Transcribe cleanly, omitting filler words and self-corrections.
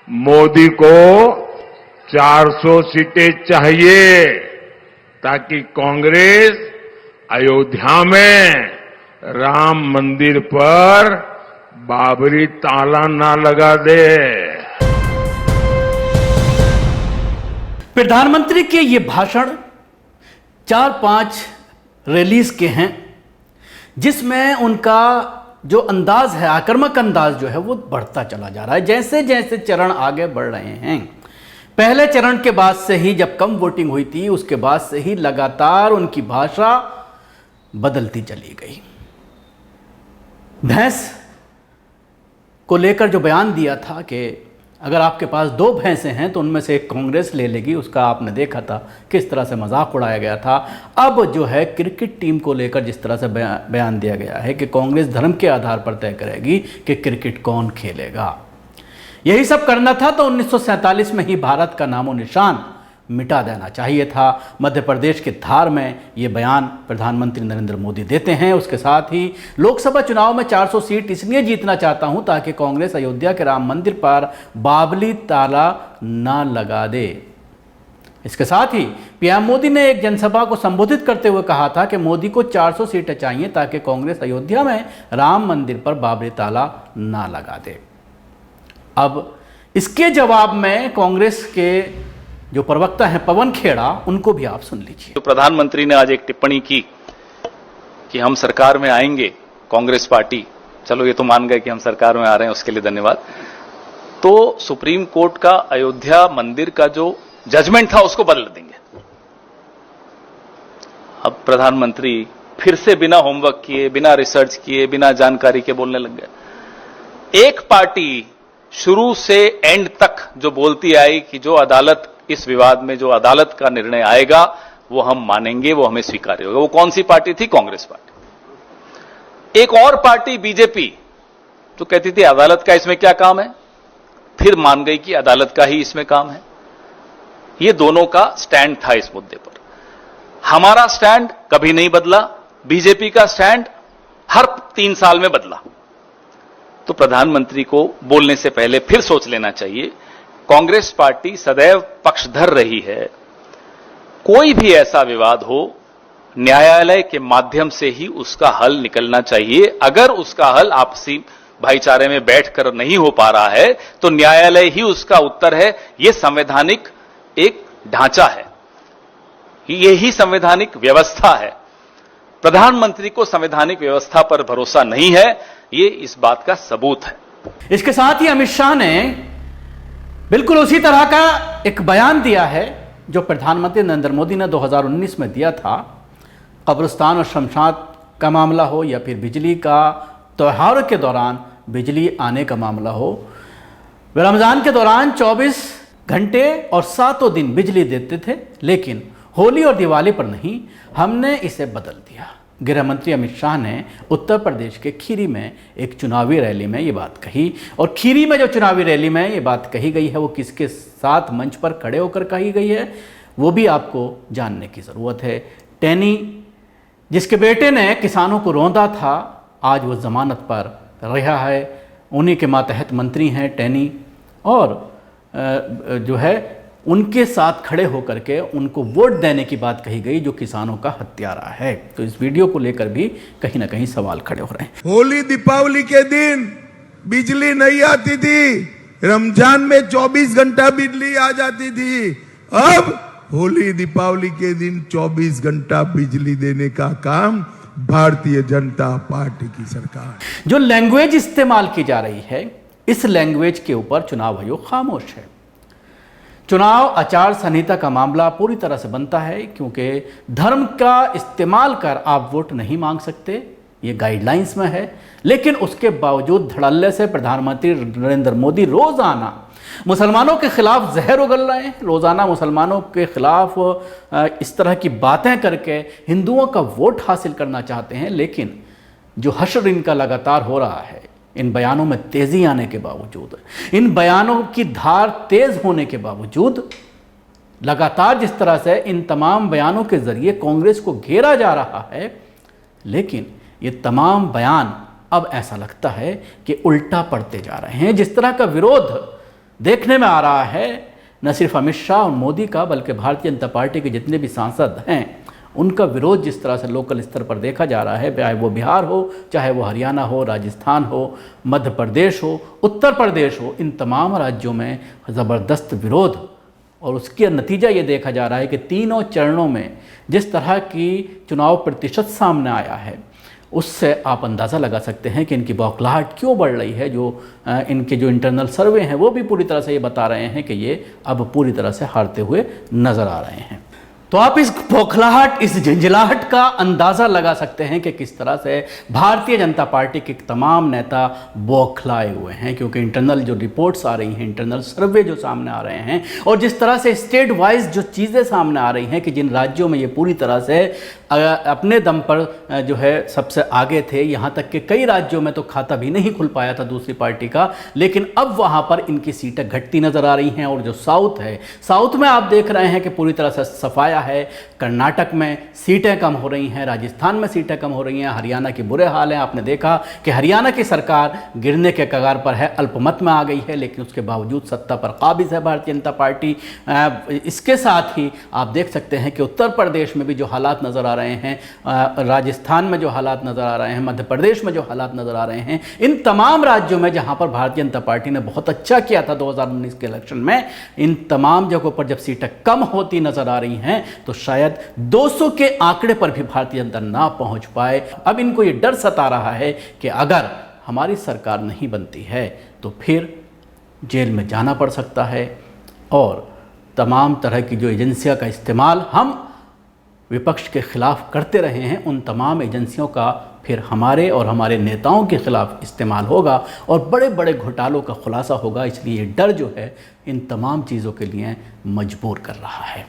मोदी को 400 सीटें चाहिए ताकि कांग्रेस अयोध्या में राम मंदिर पर बाबरी ताला ना लगा दे। प्रधानमंत्री के ये भाषण 4-5 रैलीज के हैं, जिसमें उनका जो अंदाज है, आक्रामक अंदाज जो है वो बढ़ता चला जा रहा है जैसे जैसे चरण आगे बढ़ रहे हैं। पहले चरण के बाद से ही, जब कम वोटिंग हुई थी, उसके बाद से ही लगातार उनकी भाषा बदलती चली गई। भैंस को लेकर जो बयान दिया था कि अगर आपके पास 2 भैंसें हैं तो उनमें से एक कांग्रेस ले लेगी, उसका आपने देखा था किस तरह से मजाक उड़ाया गया था। अब जो है क्रिकेट टीम को लेकर जिस तरह से बयान दिया गया है कि कांग्रेस धर्म के आधार पर तय करेगी कि क्रिकेट कौन खेलेगा। यही सब करना था तो 1947 में ही भारत का नामो निशान मिटा देना चाहिए था। मध्य प्रदेश के धार में ये बयान प्रधानमंत्री नरेंद्र मोदी देते हैं। उसके साथ ही लोकसभा चुनाव में 400 सीट इसलिए जीतना चाहता हूं ताकि कांग्रेस अयोध्या के राम मंदिर पर बाबरी ताला ना लगा दे। इसके साथ ही पीएम मोदी ने एक जनसभा को संबोधित करते हुए कहा था कि मोदी को 400 सीटें चाहिए ताकि कांग्रेस अयोध्या में राम मंदिर पर बाबरी ताला ना लगा दे। अब इसके जवाब में कांग्रेस के जो प्रवक्ता हैं पवन खेड़ा, उनको भी आप सुन लीजिए। तो प्रधानमंत्री ने आज एक टिप्पणी की कि हम सरकार में आएंगे, कांग्रेस पार्टी, चलो ये तो मान गए कि हम सरकार में आ रहे हैं, उसके लिए धन्यवाद। तो सुप्रीम कोर्ट का अयोध्या मंदिर का जो जजमेंट था उसको बदल देंगे। अब प्रधानमंत्री फिर से बिना होमवर्क किए, बिना रिसर्च किए, बिना जानकारी के बोलने लग गए। एक पार्टी शुरू से एंड तक जो बोलती आई कि जो अदालत, इस विवाद में जो अदालत का निर्णय आएगा वो हम मानेंगे, वो हमें स्वीकार्य होगा। वो कौन सी पार्टी थी? कांग्रेस पार्टी। एक और पार्टी बीजेपी तो कहती थी अदालत का इसमें क्या काम है, फिर मान गई कि अदालत का ही इसमें काम है। ये दोनों का स्टैंड था इस मुद्दे पर। हमारा स्टैंड कभी नहीं बदला, बीजेपी का स्टैंड हर 3 साल में बदला। तो प्रधानमंत्री को बोलने से पहले फिर सोच लेना चाहिए। कांग्रेस पार्टी सदैव पक्षधर रही है। कोई भी ऐसा विवाद हो, न्यायालय के माध्यम से ही उसका हल निकलना चाहिए। अगर उसका हल आपसी भाईचारे में बैठकर नहीं हो पा रहा है तो न्यायालय ही उसका उत्तर है। यह संवैधानिक एक ढांचा है, यही संवैधानिक व्यवस्था है। प्रधानमंत्री को संवैधानिक व्यवस्था पर भरोसा नहीं है, ये इस बात का सबूत है। इसके साथ ही अमित शाह ने बिल्कुल उसी तरह का एक बयान दिया है जो प्रधानमंत्री नरेंद्र मोदी ने 2019 में दिया था। कब्रिस्तान और शमशान का मामला हो या फिर बिजली का त्योहार के दौरान बिजली आने का मामला हो, रमजान के दौरान 24 घंटे और 7 दिन बिजली देते थे, लेकिन होली और दिवाली पर नहीं। हमने इसे बदल दिया। गृह मंत्री अमित शाह ने उत्तर प्रदेश के खीरी में एक चुनावी रैली में ये बात कही। और खीरी में जो चुनावी रैली में ये बात कही गई है वो किसके साथ मंच पर खड़े होकर कही गई है वो भी आपको जानने की ज़रूरत है। टैनी, जिसके बेटे ने किसानों को रौंदा था, आज वो जमानत पर रहा है। उन्हीं के मातहत मंत्री हैं टैनी, और जो है उनके साथ खड़े होकर के उनको वोट देने की बात कही गई जो किसानों का हत्यारा है। तो इस वीडियो को लेकर भी कहीं ना कहीं सवाल खड़े हो रहे हैं। होली दीपावली के दिन बिजली नहीं आती थी, रमजान में 24 घंटा बिजली आ जाती थी। अब होली दीपावली के दिन 24 घंटा बिजली देने का काम भारतीय जनता पार्टी की सरकार। जो लैंग्वेज इस्तेमाल की जा रही है, इस लैंग्वेज के ऊपर चुनाव आयोग खामोश है। चुनाव आचार संहिता का मामला पूरी तरह से बनता है, क्योंकि धर्म का इस्तेमाल कर आप वोट नहीं मांग सकते, ये गाइडलाइंस में है। लेकिन उसके बावजूद धड़ल्ले से प्रधानमंत्री नरेंद्र मोदी रोजाना मुसलमानों के खिलाफ जहर उगल रहे हैं। रोजाना मुसलमानों के खिलाफ इस तरह की बातें करके हिंदुओं का वोट हासिल करना चाहते हैं। लेकिन जो हश्र इनका लगातार हो रहा है, इन बयानों में तेजी आने के बावजूद, इन बयानों की धार तेज होने के बावजूद, लगातार जिस तरह से इन तमाम बयानों के जरिए कांग्रेस को घेरा जा रहा है, लेकिन ये तमाम बयान अब ऐसा लगता है कि उल्टा पड़ते जा रहे हैं। जिस तरह का विरोध देखने में आ रहा है न सिर्फ अमित शाह और मोदी का बल्कि भारतीय जनता पार्टी के जितने भी सांसद हैं उनका विरोध जिस तरह से लोकल स्तर पर देखा जा रहा है, चाहे वो बिहार हो, चाहे वो हरियाणा हो, राजस्थान हो, मध्य प्रदेश हो, उत्तर प्रदेश हो, इन तमाम राज्यों में ज़बरदस्त विरोध। और उसका नतीजा ये देखा जा रहा है कि तीनों चरणों में जिस तरह की चुनाव प्रतिशत सामने आया है उससे आप अंदाज़ा लगा सकते हैं कि इनकी बौखलाहट क्यों बढ़ रही है। जो इनके जो इंटरनल सर्वे हैं वो भी पूरी तरह से ये बता रहे हैं कि ये अब पूरी तरह से हारते हुए नज़र आ रहे हैं। तो आप इस बौखलाहट, इस झंझलाहट का अंदाज़ा लगा सकते हैं कि किस तरह से भारतीय जनता पार्टी के तमाम नेता बौखलाए हुए हैं, क्योंकि इंटरनल जो रिपोर्ट्स आ रही हैं, इंटरनल सर्वे जो सामने आ रहे हैं और जिस तरह से स्टेट वाइज जो चीज़ें सामने आ रही हैं कि जिन राज्यों में ये पूरी तरह से अपने दम पर जो है सबसे आगे थे, यहाँ तक कि कई राज्यों में तो खाता भी नहीं खुल पाया था दूसरी पार्टी का, लेकिन अब वहाँ पर इनकी सीटें घटती नज़र आ रही हैं। और जो साउथ है, साउथ में आप देख रहे हैं कि पूरी तरह से सफाया है। कर्नाटक में सीटें कम हो रही हैं, राजस्थान में सीटें कम हो रही हैं, हरियाणा के बुरे हाल हैं। आपने देखा कि हरियाणा की सरकार गिरने के कगार पर है, अल्पमत में आ गई है, लेकिन उसके बावजूद सत्ता पर काबिज है भारतीय जनता पार्टी। इसके साथ ही आप देख सकते हैं कि उत्तर प्रदेश में भी जो हालात नज़र आ रहे हैं, राजस्थान में जो हालात नज़र आ रहे हैं, मध्य प्रदेश में जो हालात नज़र आ रहे हैं, इन तमाम राज्यों में जहां पर भारतीय जनता पार्टी ने बहुत अच्छा किया था 2019 के इलेक्शन में, इन तमाम जगहों पर जब सीटें कम होती नज़र आ रही हैं तो शायद 200 के आंकड़े पर भी भारतीय जनता ना पहुंच पाए। अब इनको ये डर सता रहा है कि अगर हमारी सरकार नहीं बनती है तो फिर जेल में जाना पड़ सकता है। और तमाम तरह की जो एजेंसियों का इस्तेमाल हम विपक्ष के खिलाफ करते रहे हैं, उन तमाम एजेंसियों का फिर हमारे और हमारे नेताओं के खिलाफ इस्तेमाल होगा और बड़े बड़े घोटालों का खुलासा होगा। इसलिए डर जो है इन तमाम चीज़ों के लिए मजबूर कर रहा है।